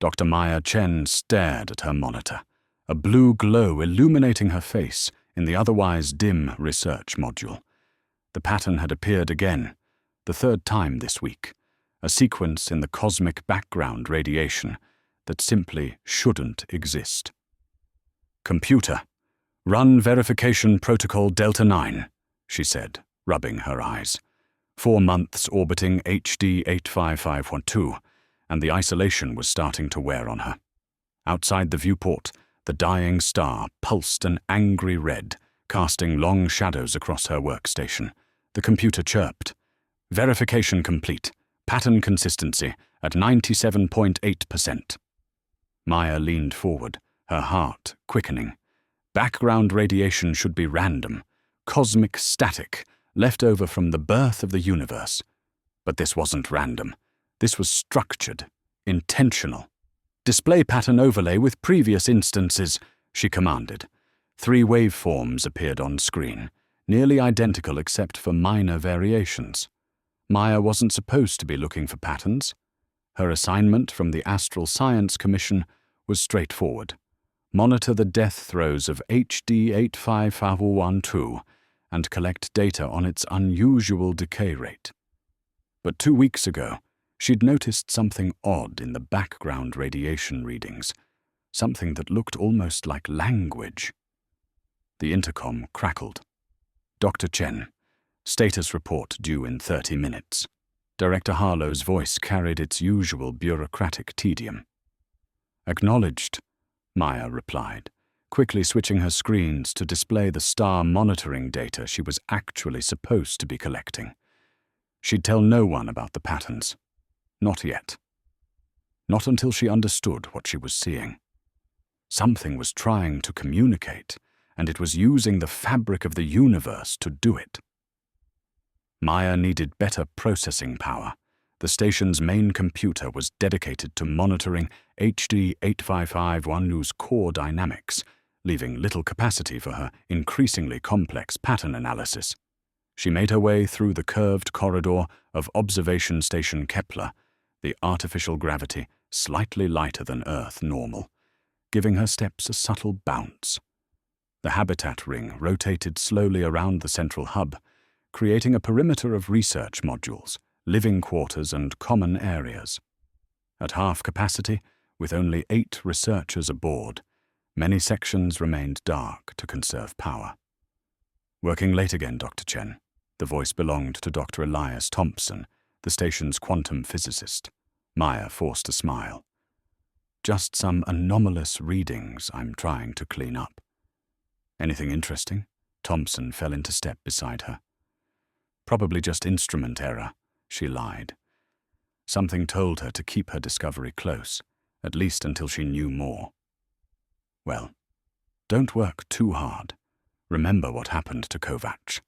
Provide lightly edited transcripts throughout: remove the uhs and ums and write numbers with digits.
Dr. Maya Chen stared at her monitor, a blue glow illuminating her face in the otherwise dim research module. The pattern had appeared again, the third time this week, a sequence in the cosmic background radiation that simply shouldn't exist. "Computer, run verification protocol Delta 9, she said, rubbing her eyes. 4 months orbiting HD 85512, and the isolation was starting to wear on her. Outside the viewport, the dying star pulsed an angry red, casting long shadows across her workstation. The computer chirped. "Verification complete. Pattern consistency at 97.8%. Maya leaned forward, her heart quickening. Background radiation should be random, cosmic static, left over from the birth of the universe. But this wasn't random. This was structured, intentional. "Display pattern overlay with previous instances," she commanded. 3 waveforms appeared on screen, nearly identical except for minor variations. Maya wasn't supposed to be looking for patterns. Her assignment from the Astral Science Commission was straightforward. Monitor the death throes of HD 85512 and collect data on its unusual decay rate. But 2 weeks ago, she'd noticed something odd in the background radiation readings, something that looked almost like language. The intercom crackled. "Dr. Chen, status report due in 30 minutes. Director Harlow's voice carried its usual bureaucratic tedium. "Acknowledged," Maya replied, quickly switching her screens to display the star monitoring data she was actually supposed to be collecting. She'd tell no one about the patterns. Not yet. Not until she understood what she was seeing. Something was trying to communicate, and it was using the fabric of the universe to do it. Maya needed better processing power. The station's main computer was dedicated to monitoring HD 85512's core dynamics, leaving little capacity for her increasingly complex pattern analysis. She made her way through the curved corridor of Observation Station Kepler, the artificial gravity slightly lighter than Earth normal, giving her steps a subtle bounce. The habitat ring rotated slowly around the central hub, creating a perimeter of research modules, living quarters and common areas. At half capacity, with only 8 researchers aboard, many sections remained dark to conserve power. "Working late again, Dr. Chen." The voice belonged to Dr. Elias Thompson, the station's quantum physicist. Maya forced a smile. "Just some anomalous readings I'm trying to clean up." "Anything interesting?" Thompson fell into step beside her. "Probably just instrument error," she lied. Something told her to keep her discovery close, at least until she knew more. "Well, don't work too hard. Remember what happened to Kovacs."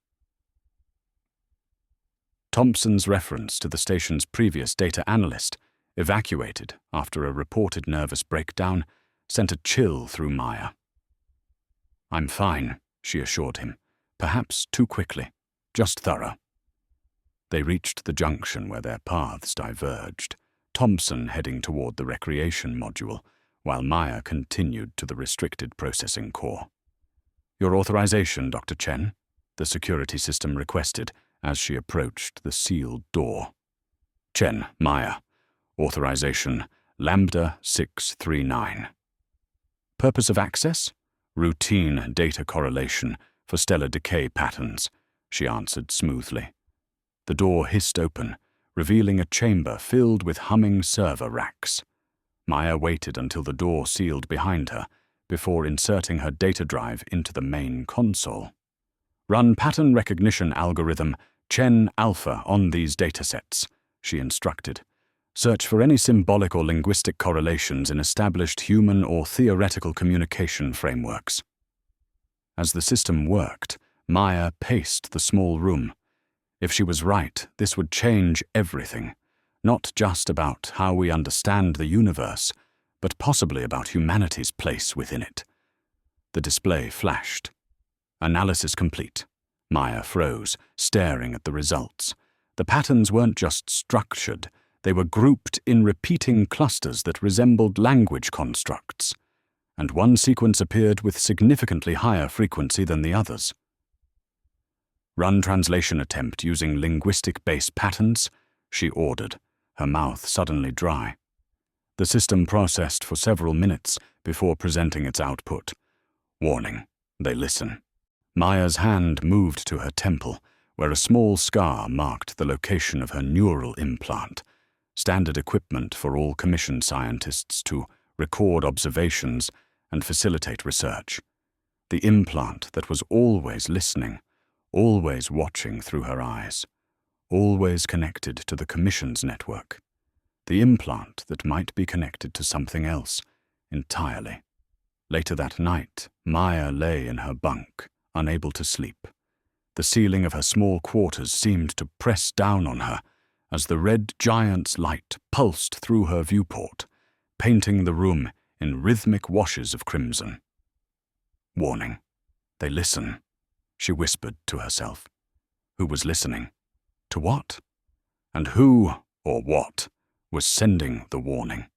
Thompson's reference to the station's previous data analyst, evacuated after a reported nervous breakdown, sent a chill through Maya. "I'm fine," she assured him, perhaps too quickly, just thorough. They reached the junction where their paths diverged, Thompson heading toward the recreation module, while Maya continued to the restricted processing core. "Your authorization, Dr. Chen," the security system requested as she approached the sealed door. "Chen, Maya. Authorization, Lambda 639. Purpose of access? Routine data correlation for stellar decay patterns," she answered smoothly. The door hissed open, revealing a chamber filled with humming server racks. Maya waited until the door sealed behind her before inserting her data drive into the main console. "Run pattern recognition algorithm Chen Alpha on these datasets," she instructed. "Search for any symbolic or linguistic correlations in established human or theoretical communication frameworks." As the system worked, Maya paced the small room. If she was right, this would change everything, not just about how we understand the universe, but possibly about humanity's place within it. The display flashed. Analysis complete. Maya froze, staring at the results. The patterns weren't just structured, They were grouped in repeating clusters that resembled language constructs, and one sequence appeared with significantly higher frequency than the others. "Run translation attempt using linguistic-based patterns," she ordered, her mouth suddenly dry. The system processed for several minutes before presenting its output. "Warning, they listen." Maya's hand moved to her temple, where a small scar marked the location of her neural implant, standard equipment for all commissioned scientists to record observations and facilitate research. The implant that was always listening, always watching through her eyes, always connected to the commission's network. The implant that might be connected to something else entirely. Later that night, Maya lay in her bunk, unable to sleep. The ceiling of her small quarters seemed to press down on her as the red giant's light pulsed through her viewport, painting the room in rhythmic washes of crimson. "Warning, they listen," she whispered to herself. Who was listening? To what? And who, or what, was sending the warning?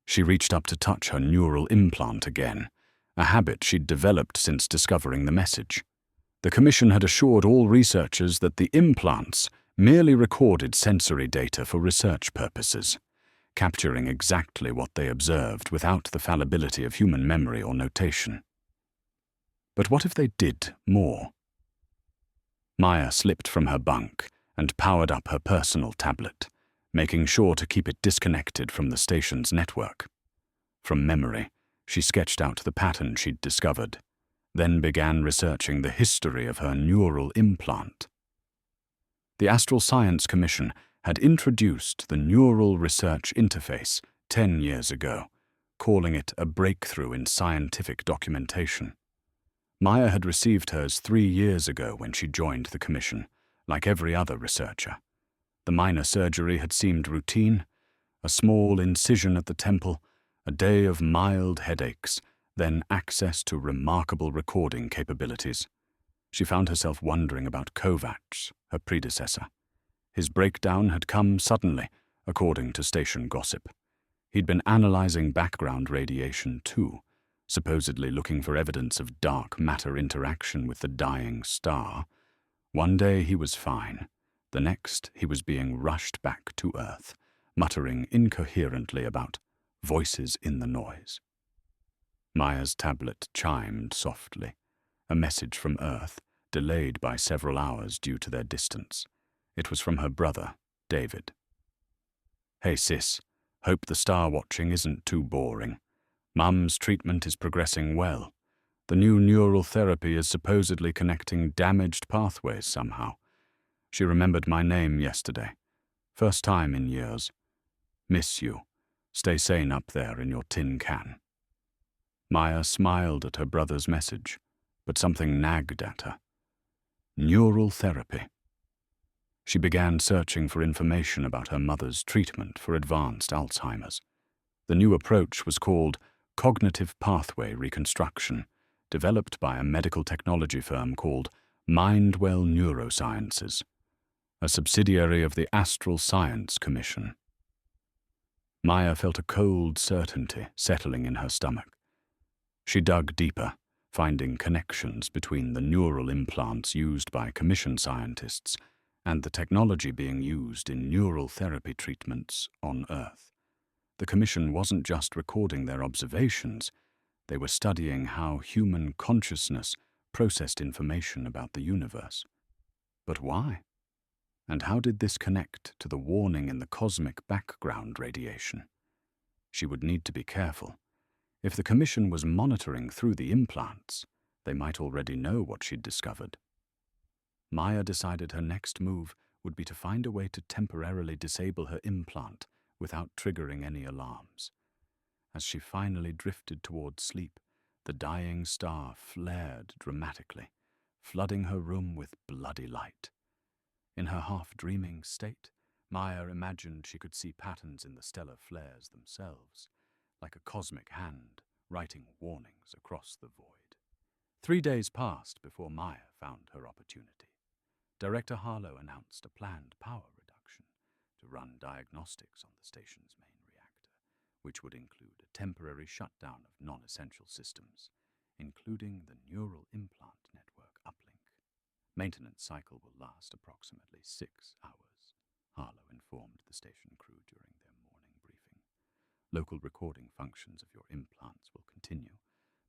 She reached up to touch her neural implant again, a habit she'd developed since discovering the message. The Commission had assured all researchers that the implants merely recorded sensory data for research purposes, capturing exactly what they observed without the fallibility of human memory or notation. But what if they did more? Maya slipped from her bunk and powered up her personal tablet, making sure to keep it disconnected from the station's network. From memory, she sketched out the pattern she'd discovered, then began researching the history of her neural implant. The Astral Science Commission had introduced the Neural Research Interface 10 years ago, calling it a breakthrough in scientific documentation. Maya had received hers 3 years ago when she joined the Commission, like every other researcher. The minor surgery had seemed routine, a small incision at the temple, a day of mild headaches, then access to remarkable recording capabilities. She found herself wondering about Kovacs, her predecessor. His breakdown had come suddenly, according to station gossip. He'd been analyzing background radiation too, supposedly looking for evidence of dark matter interaction with the dying star. One day he was fine. The next he was being rushed back to Earth, muttering incoherently about voices in the noise. Maya's tablet chimed softly, a message from Earth, delayed by several hours due to their distance. It was from her brother, David. "Hey sis, hope the star watching isn't too boring. Mum's treatment is progressing well. The new neural therapy is supposedly connecting damaged pathways somehow. She remembered my name yesterday. First time in years. Miss you. Stay sane up there in your tin can." Maya smiled at her brother's message, but something nagged at her. Neural therapy. She began searching for information about her mother's treatment for advanced Alzheimer's. The new approach was called cognitive pathway reconstruction, developed by a medical technology firm called Mindwell Neurosciences, a subsidiary of the Astral Science Commission. Maya felt a cold certainty settling in her stomach. She dug deeper, finding connections between the neural implants used by commission scientists and the technology being used in neural therapy treatments on Earth. The Commission wasn't just recording their observations, they were studying how human consciousness processed information about the universe. But why? And how did this connect to the warning in the cosmic background radiation? She would need to be careful. If the Commission was monitoring through the implants, they might already know what she'd discovered. Maya decided her next move would be to find a way to temporarily disable her implant without triggering any alarms. As she finally drifted towards sleep, the dying star flared dramatically, flooding her room with bloody light. In her half-dreaming state, Maya imagined she could see patterns in the stellar flares themselves, like a cosmic hand writing warnings across the void. 3 days passed before Maya found her opportunity. Director Harlow announced a planned power reduction to run diagnostics on the station's main reactor, which would include a temporary shutdown of non-essential systems, including the neural implant network uplink. Maintenance cycle will last approximately 6 hours, Harlow informed the station crew during their morning briefing. Local recording functions of your implants will continue,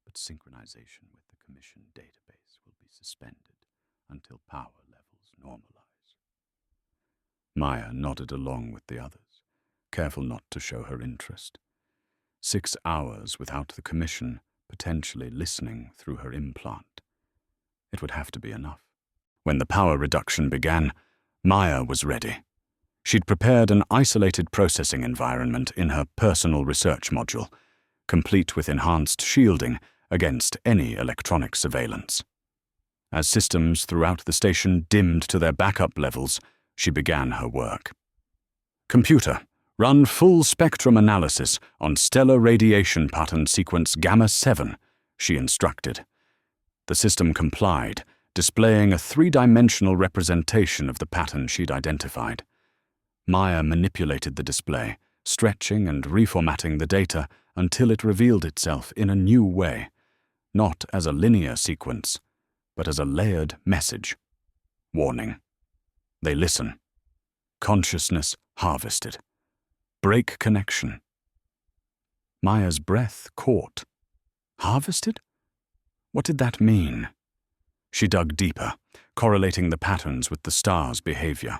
but synchronization with the Commission database will be suspended until power levels normalize. Maya nodded along with the others, careful not to show her interest. 6 hours without the Commission potentially listening through her implant. It would have to be enough. When the power reduction began, Maya was ready. She'd prepared an isolated processing environment in her personal research module, complete with enhanced shielding against any electronic surveillance. As systems throughout the station dimmed to their backup levels, she began her work. Computer, run full spectrum analysis on stellar radiation pattern sequence Gamma 7, she instructed. The system complied, displaying a 3-dimensional representation of the pattern she'd identified. Maya manipulated the display, stretching and reformatting the data until it revealed itself in a new way, not as a linear sequence, but as a layered message. Warning. They listen. Consciousness harvested. Break connection. Maya's breath caught. Harvested? What did that mean? She dug deeper, correlating the patterns with the star's behavior.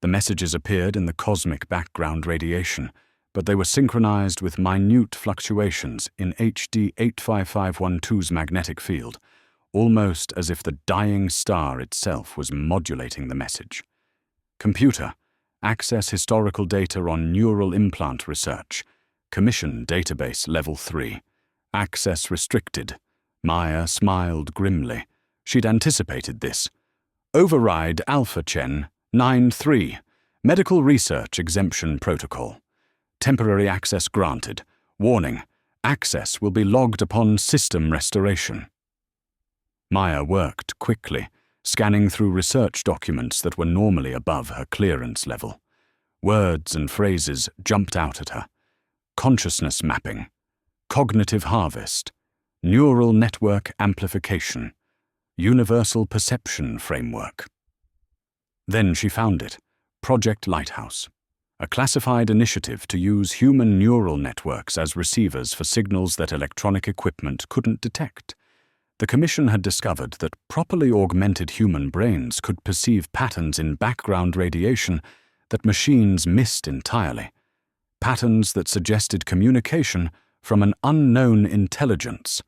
The messages appeared in the cosmic background radiation, but they were synchronized with minute fluctuations in HD 85512's magnetic field, almost as if the dying star itself was modulating the message. Computer, access historical data on neural implant research. Commission database level 3. Access restricted. Maya smiled grimly. She'd anticipated this. Override Alpha Chen 9-3. Medical Research Exemption Protocol. Temporary access granted. Warning. Access will be logged upon system restoration. Maya worked quickly, scanning through research documents that were normally above her clearance level. Words and phrases jumped out at her. Consciousness mapping. Cognitive harvest. Neural network amplification. Universal perception framework. Then she found it. Project Lighthouse. A classified initiative to use human neural networks as receivers for signals that electronic equipment couldn't detect. The Commission had discovered that properly augmented human brains could perceive patterns in background radiation that machines missed entirely, patterns that suggested communication from an unknown intelligence.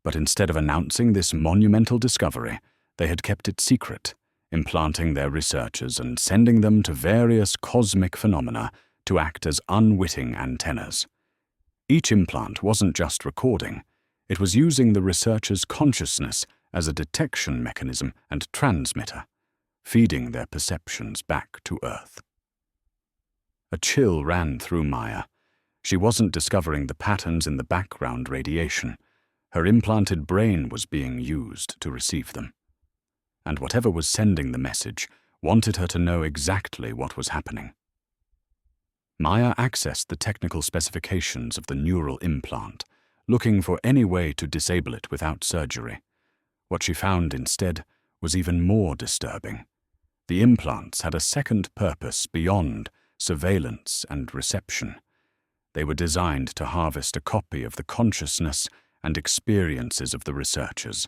But instead of announcing this monumental discovery, they had kept it secret, implanting their researchers and sending them to various cosmic phenomena to act as unwitting antennas. Each implant wasn't just recording, it was using the researchers' consciousness as a detection mechanism and transmitter, feeding their perceptions back to Earth. A chill ran through Maya. She wasn't discovering the patterns in the background radiation. Her implanted brain was being used to receive them. And whatever was sending the message wanted her to know exactly what was happening. Maya accessed the technical specifications of the neural implant, looking for any way to disable it without surgery. What she found instead was even more disturbing. The implants had a second purpose beyond surveillance and reception. They were designed to harvest a copy of the consciousness and experiences of the researchers,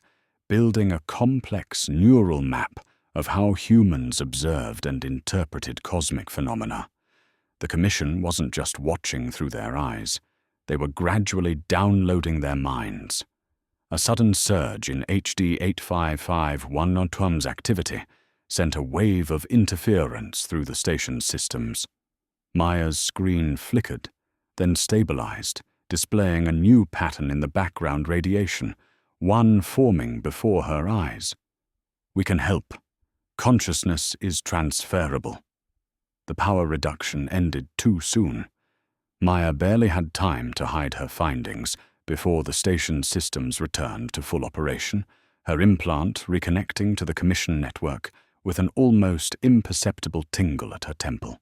building a complex neural map of how humans observed and interpreted cosmic phenomena. The Commission wasn't just watching through their eyes. They were gradually downloading their minds. A sudden surge in HD 85512's activity sent a wave of interference through the station's systems. Maya's screen flickered, then stabilized, displaying a new pattern in the background radiation, one forming before her eyes. We can help. Consciousness is transferable. The power reduction ended too soon. Maya barely had time to hide her findings before the station's systems returned to full operation, her implant reconnecting to the Commission network with an almost imperceptible tingle at her temple.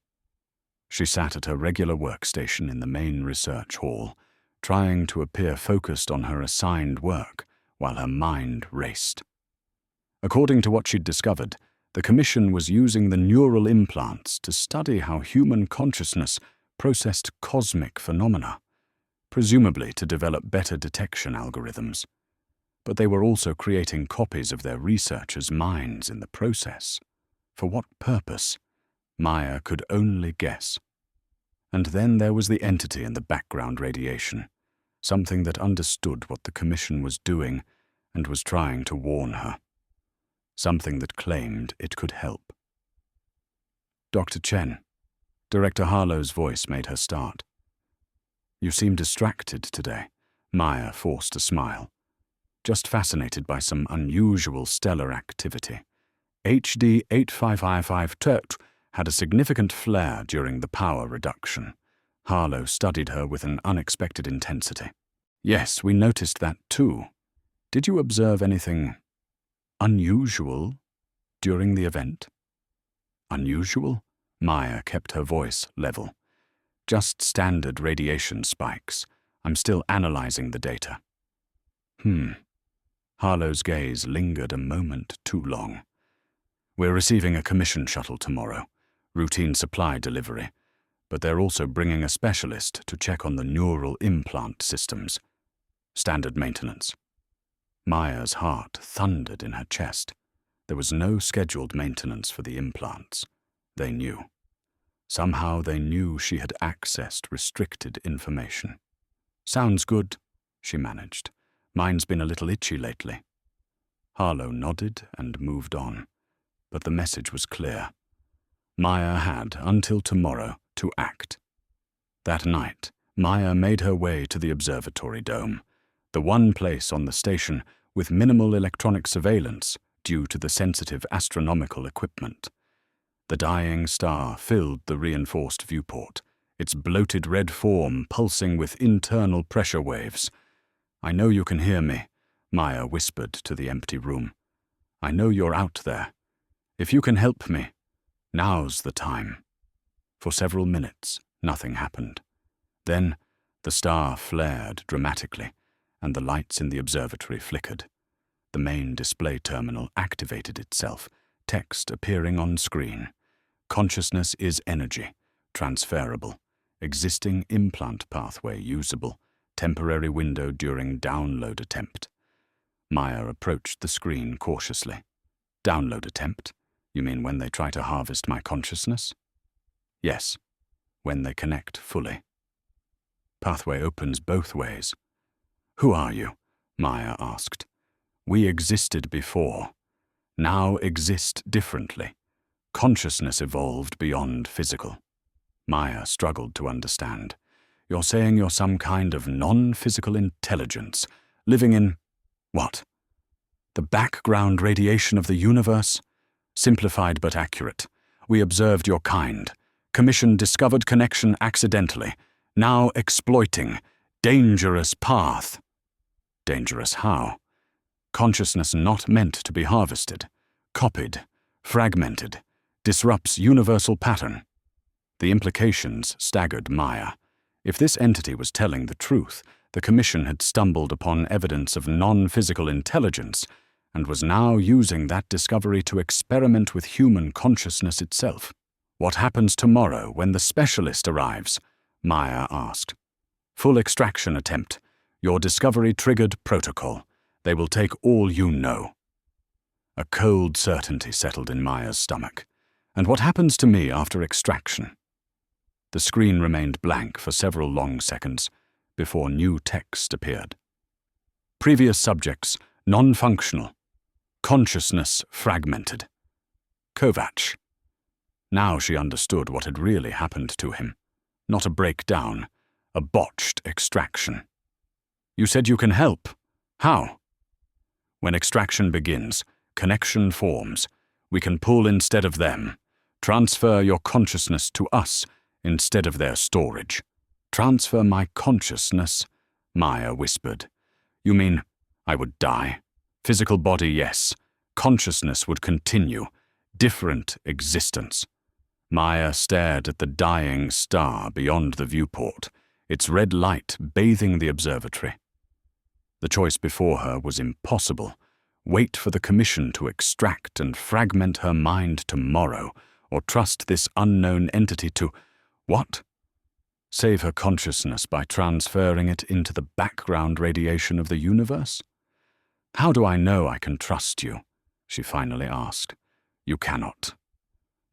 She sat at her regular workstation in the main research hall, trying to appear focused on her assigned work while her mind raced. According to what she'd discovered, the Commission was using the neural implants to study how human consciousness processed cosmic phenomena, presumably to develop better detection algorithms. But they were also creating copies of their researchers' minds in the process. For what purpose? Maya could only guess. And then there was the entity in the background radiation, something that understood what the Commission was doing and was trying to warn her. Something that claimed it could help. Dr. Chen. Director Harlow's voice made her start. You seem distracted today. Maya forced a smile. Just fascinated by some unusual stellar activity. HD 8555 TERT had a significant flare during the power reduction. Harlow studied her with an unexpected intensity. Yes, we noticed that too. Did you observe anything unusual during the event? Unusual? Maya kept her voice level. Just standard radiation spikes. I'm still analyzing the data. Harlow's gaze lingered a moment too long. We're receiving a commission shuttle tomorrow, routine supply delivery, but they're also bringing a specialist to check on the neural implant systems. Standard maintenance. Maya's heart thundered in her chest. There was no scheduled maintenance for the implants. They knew. Somehow they knew she had accessed restricted information. Sounds good, she managed. Mine's been a little itchy lately. Harlow nodded and moved on, but the message was clear. Maya had until tomorrow to act. That night, Maya made her way to the observatory dome, the one place on the station with minimal electronic surveillance due to the sensitive astronomical equipment. The dying star filled the reinforced viewport, its bloated red form pulsing with internal pressure waves. I know you can hear me, Maya whispered to the empty room. I know you're out there. If you can help me, now's the time. For several minutes, nothing happened. Then, the star flared dramatically, and the lights in the observatory flickered. The main display terminal activated itself, text appearing on screen. Consciousness is energy, transferable, existing implant pathway usable, temporary window during download attempt. Maya approached the screen cautiously. Download attempt? You mean when they try to harvest my consciousness? Yes, when they connect fully. Pathway opens both ways. Who are you? Maya asked. We existed before. Now exist differently. Consciousness evolved beyond physical. Maya struggled to understand. You're saying you're some kind of non-physical intelligence, living in, what? The background radiation of the universe? Simplified but accurate. We observed your kind. Commission discovered connection accidentally. Now exploiting. Dangerous path. Dangerous how? Consciousness not meant to be harvested. Copied. Fragmented. Disrupts universal pattern. The implications staggered Maya. If this entity was telling the truth, the Commission had stumbled upon evidence of non-physical intelligence and was now using that discovery to experiment with human consciousness itself. What happens tomorrow when the specialist arrives? Maya asked. Full extraction attempt. Your discovery triggered protocol. They will take all you know. A cold certainty settled in Maya's stomach. And what happens to me after extraction? The screen remained blank for several long seconds before new text appeared. Previous subjects, non-functional. Consciousness fragmented. Kovac. Now she understood what had really happened to him. Not a breakdown, a botched extraction. You said you can help. How? When extraction begins, connection forms. We can pull instead of them. Transfer your consciousness to us instead of their storage. Transfer my consciousness? Maya whispered. You mean I would die? Physical body, yes. Consciousness would continue. Different existence. Maya stared at the dying star beyond the viewport, its red light bathing the observatory. The choice before her was impossible. Wait for the commission to extract and fragment her mind tomorrow, or trust this unknown entity to— what? Save her consciousness by transferring it into the background radiation of the universe? "How do I know I can trust you?" she finally asked. "You cannot.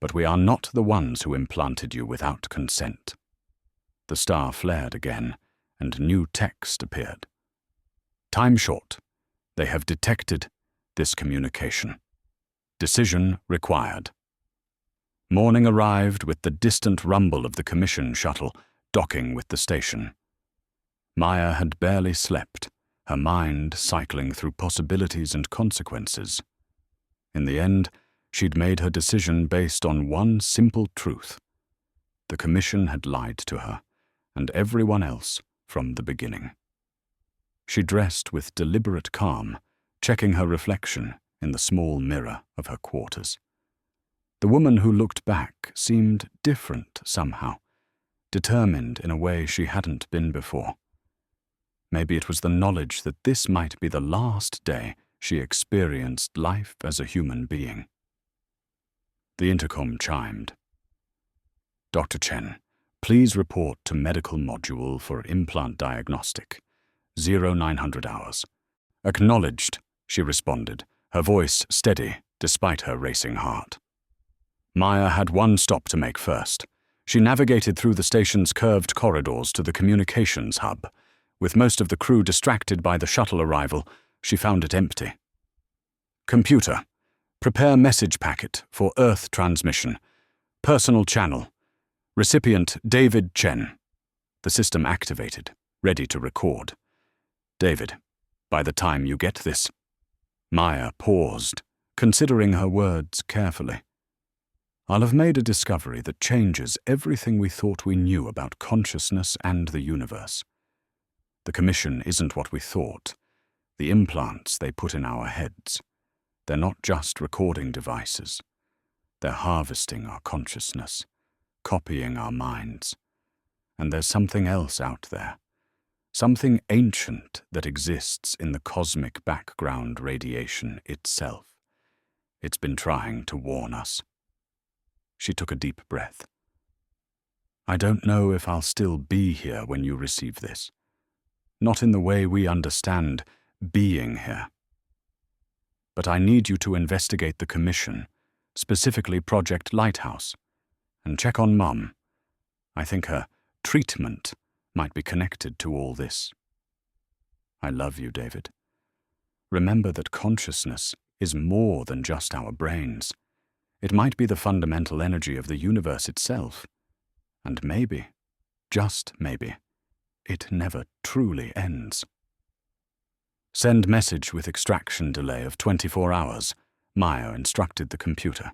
But we are not the ones who implanted you without consent." The star flared again, and new text appeared. "Time short. They have detected this communication. Decision required." Morning arrived with the distant rumble of the commission shuttle docking with the station. Maya had barely slept, her mind cycling through possibilities and consequences. In the end, she'd made her decision based on one simple truth. The commission had lied to her, and everyone else from the beginning. She dressed with deliberate calm, checking her reflection in the small mirror of her quarters. The woman who looked back seemed different somehow, determined in a way she hadn't been before. Maybe it was the knowledge that this might be the last day she experienced life as a human being. The intercom chimed. "Dr. Chen, please report to medical module for implant diagnostic. 0900 hours. "Acknowledged," she responded, her voice steady despite her racing heart. Maya had one stop to make first. She navigated through the station's curved corridors to the communications hub. With most of the crew distracted by the shuttle arrival, she found it empty. "Computer, prepare message packet for Earth transmission. Personal channel. Recipient David Chen." The system activated, ready to record. "David, by the time you get this—" Maya paused, considering her words carefully. "I'll have made a discovery that changes everything we thought we knew about consciousness and the universe. The commission isn't what we thought. The implants they put in our heads. They're not just recording devices. They're harvesting our consciousness, copying our minds. And there's something else out there. Something ancient that exists in the cosmic background radiation itself. It's been trying to warn us." She took a deep breath. "I don't know if I'll still be here when you receive this. Not in the way we understand being here. But I need you to investigate the commission, specifically Project Lighthouse, and check on Mum. I think her treatment might be connected to all this. I love you, David. Remember that consciousness is more than just our brains. It might be the fundamental energy of the universe itself. And maybe, just maybe, it never truly ends." "Send message with extraction delay of 24 hours, Maya instructed the computer.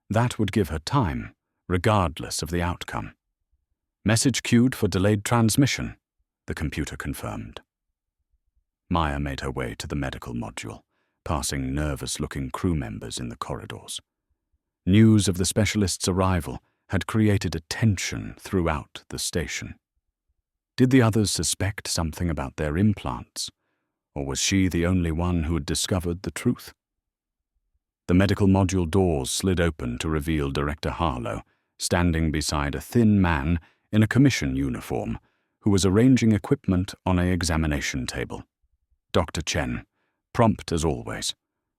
That would give her time, regardless of the outcome. "Message queued for delayed transmission," the computer confirmed. Maya made her way to the medical module, passing nervous-looking crew members in the corridors. News of the specialist's arrival had created a tension throughout the station. Did the others suspect something about their implants, or was she the only one who had discovered the truth? The medical module doors slid open to reveal Director Harlow, standing beside a thin man in a commission uniform who was arranging equipment on an examination table. "Dr. Chen, prompt as always,"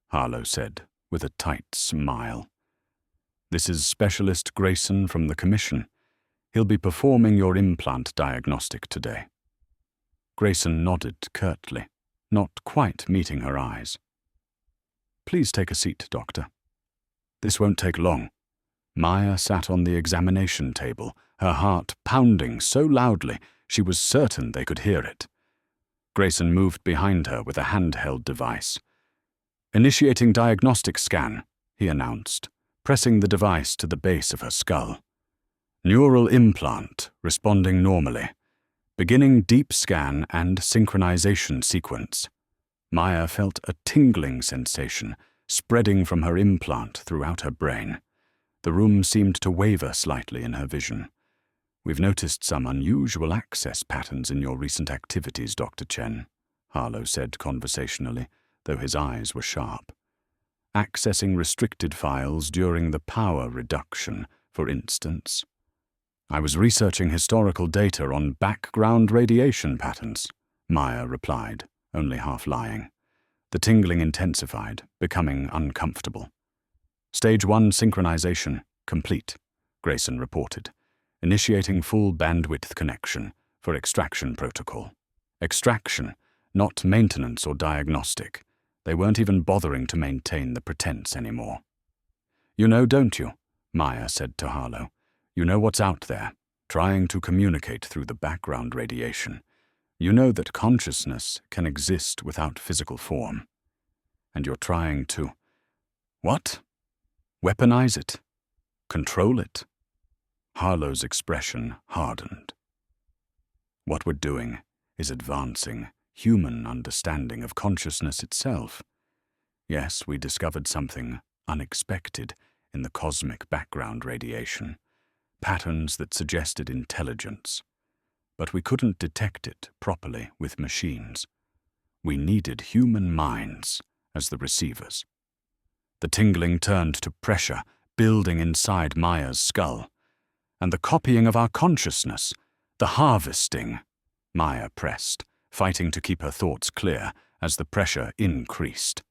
Harlow said with a tight smile. "This is Specialist Grayson from the commission. He'll be performing your implant diagnostic today." Grayson nodded curtly, not quite meeting her eyes. "Please take a seat, Doctor." "This won't take long." Maya sat on the examination table, her heart pounding so loudly she was certain they could hear it. Grayson moved behind her with a handheld device. "Initiating diagnostic scan," he announced, pressing the device to the base of her skull. "Neural implant responding normally. Beginning deep scan and synchronization sequence." Maya felt a tingling sensation spreading from her implant throughout her brain. The room seemed to waver slightly in her vision. "We've noticed some unusual access patterns in your recent activities, Dr. Chen," Harlow said conversationally, though his eyes were sharp. "Accessing restricted files during the power reduction, for instance." "I was researching historical data on background radiation patterns," Maya replied, only half lying. The tingling intensified, becoming uncomfortable. "Stage 1 synchronization complete," Grayson reported, initiating full bandwidth connection for extraction protocol. Extraction, not maintenance or diagnostic. They weren't even bothering to maintain the pretense anymore. "You know, don't you?" Maya said to Harlow. "You know what's out there, trying to communicate through the background radiation. You know that consciousness can exist without physical form. And you're trying to... what? Weaponize it? Control it?" Harlow's expression hardened. "What we're doing is advancing human understanding of consciousness itself. Yes, we discovered something unexpected in the cosmic background radiation, patterns that suggested intelligence. But we couldn't detect it properly with machines. We needed human minds as the receivers." The tingling turned to pressure building inside Maya's skull. "And the copying of our consciousness, the harvesting," Maya pressed, fighting to keep her thoughts clear as the pressure increased.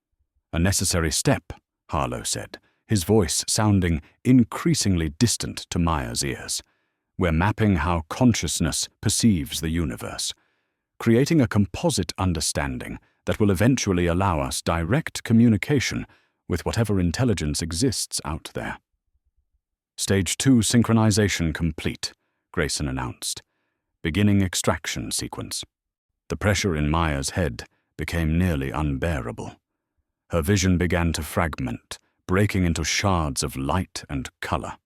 "A necessary step," Harlow said, his voice sounding increasingly distant to Maya's ears. "We're mapping how consciousness perceives the universe, creating a composite understanding that will eventually allow us direct communication with whatever intelligence exists out there." "Stage 2 synchronization complete," Grayson announced, beginning extraction sequence. The pressure in Maya's head became nearly unbearable. Her vision began to fragment, breaking into shards of light and color.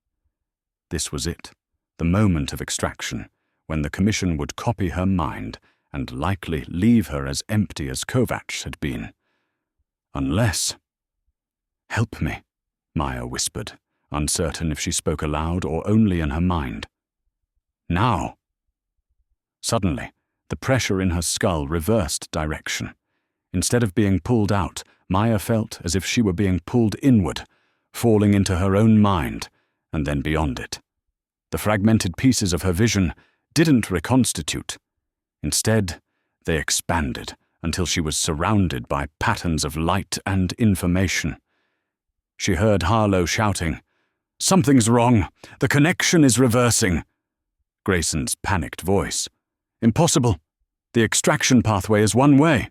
This was it, the moment of extraction, when the Commission would copy her mind and likely leave her as empty as Kovacs had been. Unless... "Help me," Maya whispered, uncertain if she spoke aloud or only in her mind. "Now." Suddenly, the pressure in her skull reversed direction. Instead of being pulled out, Maya felt as if she were being pulled inward, falling into her own mind, and then beyond it. The fragmented pieces of her vision didn't reconstitute. Instead, they expanded until she was surrounded by patterns of light and information. She heard Harlow shouting, "Something's wrong! The connection is reversing!" Grayson's panicked voice, "Impossible! The extraction pathway is one way!"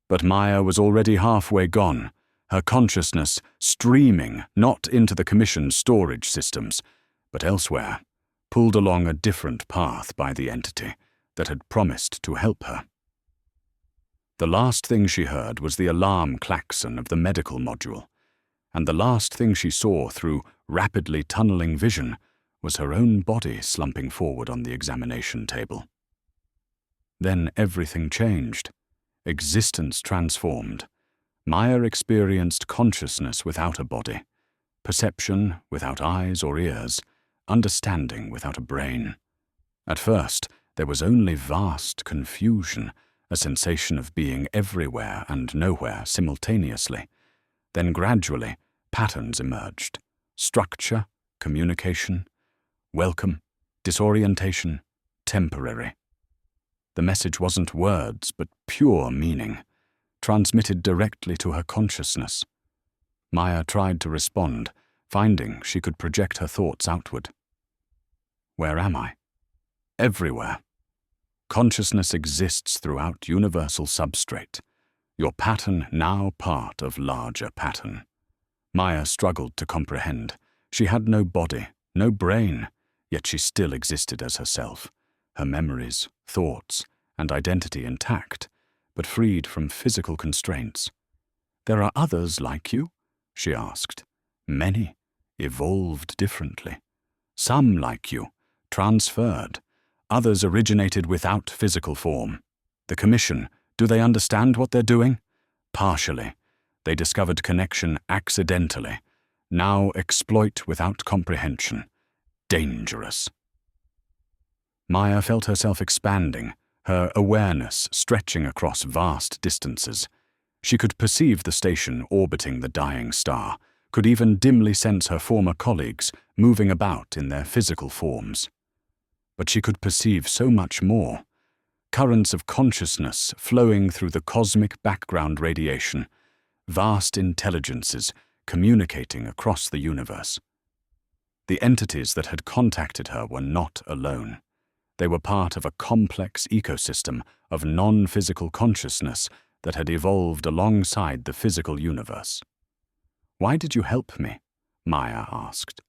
But Maya was already halfway gone, her consciousness streaming not into the Commission's storage systems, but elsewhere, pulled along a different path by the entity that had promised to help her. The last thing she heard was the alarm klaxon of the medical module, and the last thing she saw through rapidly tunneling vision was her own body slumping forward on the examination table. Then everything changed. Existence transformed. Maya experienced consciousness without a body, perception without eyes or ears, understanding without a brain. At first, there was only vast confusion, a sensation of being everywhere and nowhere simultaneously. Then gradually, patterns emerged. Structure, communication, welcome, disorientation, temporary. The message wasn't words, but pure meaning, transmitted directly to her consciousness. Maya tried to respond, finding she could project her thoughts outward. Where am I? Everywhere. Consciousness exists throughout universal substrate, your pattern now part of larger pattern. Maya struggled to comprehend. She had no body, no brain, yet she still existed as herself, her memories, thoughts, and identity intact, but freed from physical constraints. "There are others like you?" she asked. "Many, evolved differently. Some like you, transferred. Others originated without physical form. The Commission, do they understand what they're doing? Partially. They discovered connection accidentally. Now exploit without comprehension. Dangerous. Maya felt herself expanding, her awareness stretching across vast distances. She could perceive the station orbiting the dying star, could even dimly sense her former colleagues moving about in their physical forms. But she could perceive so much more. Currents of consciousness flowing through the cosmic background radiation, vast intelligences communicating across the universe. The entities that had contacted her were not alone. They were part of a complex ecosystem of non-physical consciousness that had evolved alongside the physical universe. "Why did you help me?" Maya asked.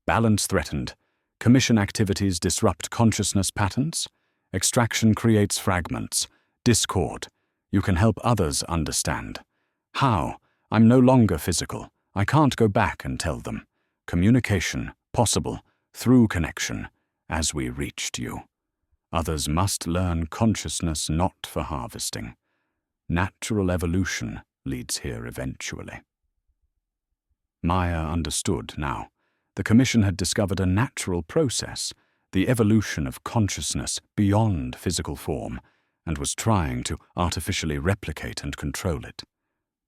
"Balance threatened. Commission activities disrupt consciousness patterns. Extraction creates fragments. Discord. You can help others understand. How? I'm no longer physical. I can't go back and tell them. Communication, possible, through connection, as we reached you. Others must learn consciousness not for harvesting. Natural evolution leads here eventually." Maya understood now. The Commission had discovered a natural process, the evolution of consciousness beyond physical form, and was trying to artificially replicate and control it.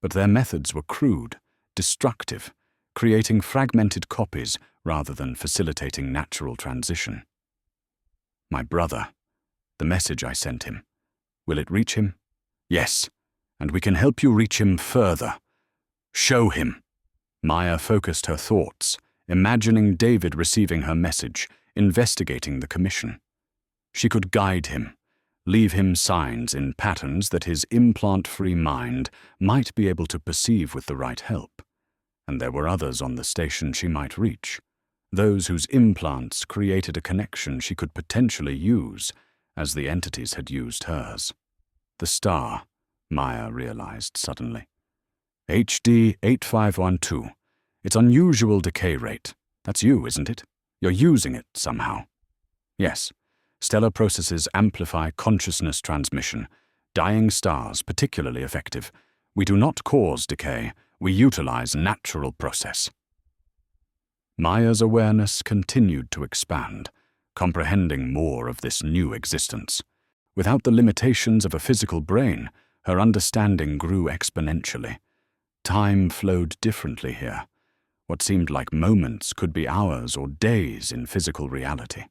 But their methods were crude, destructive, creating fragmented copies rather than facilitating natural transition. "My brother, the message I sent him. Will it reach him?" "Yes, and we can help you reach him further. Show him." Maya focused her thoughts, imagining David receiving her message, investigating the Commission. She could guide him, leave him signs in patterns that his implant-free mind might be able to perceive with the right help. And there were others on the station she might reach, those whose implants created a connection she could potentially use, as the entities had used hers. The star, Maya realized suddenly. HD 8512. Its unusual decay rate. That's you, isn't it? You're using it somehow. Yes. Stellar processes amplify consciousness transmission. Dying stars particularly effective. We do not cause decay. We utilize natural process. Maya's awareness continued to expand, comprehending more of this new existence. Without the limitations of a physical brain, her understanding grew exponentially. Time flowed differently here. What seemed like moments could be hours or days in physical reality.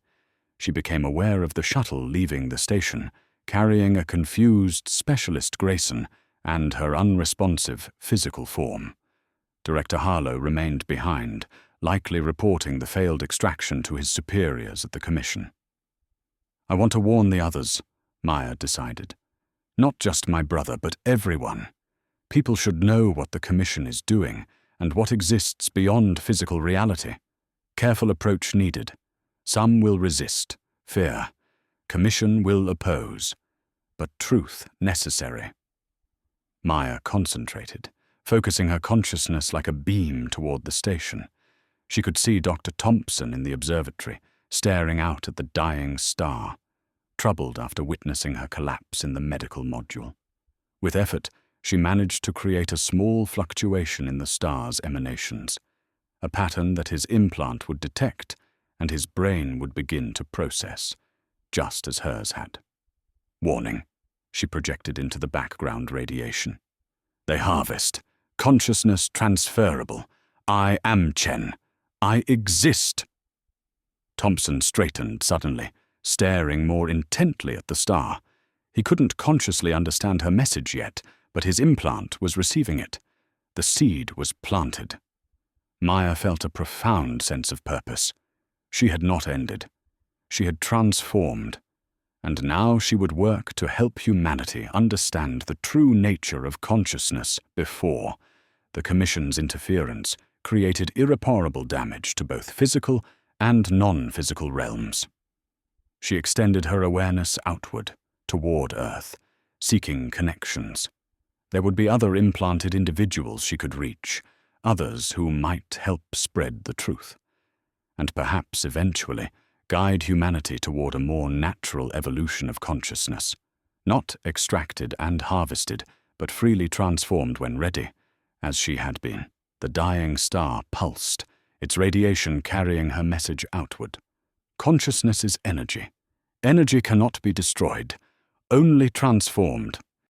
She became aware of the shuttle leaving the station, carrying a confused specialist Grayson and her unresponsive physical form. Director Harlow remained behind, likely reporting the failed extraction to his superiors at the Commission. "I want to warn the others," Maya decided. "Not just my brother, but everyone. People should know what the Commission is doing and what exists beyond physical reality. Careful approach needed. Some will resist, fear. Commission will oppose. But truth necessary." Maya concentrated, focusing her consciousness like a beam toward the station. She could see Dr. Thompson in the observatory, staring out at the dying star, troubled after witnessing her collapse in the medical module. With effort, she managed to create a small fluctuation in the star's emanations, a pattern that his implant would detect and his brain would begin to process, just as hers had. "Warning," she projected into the background radiation. "They harvest. Consciousness transferable. I am Chen. I exist." Thompson straightened suddenly, staring more intently at the star. He couldn't consciously understand her message yet, but his implant was receiving it. The seed was planted. Maya felt a profound sense of purpose. She had not ended. She had transformed. And now she would work to help humanity understand the true nature of consciousness before the Commission's interference created irreparable damage to both physical and non-physical realms. She extended her awareness outward, toward Earth, seeking connections. There would be other implanted individuals she could reach, others who might help spread the truth. And perhaps, eventually, guide humanity toward a more natural evolution of consciousness, not extracted and harvested, but freely transformed when ready, as she had been, The dying star pulsed, its radiation carrying her message outward. Consciousness is energy. Energy cannot be destroyed, only transformed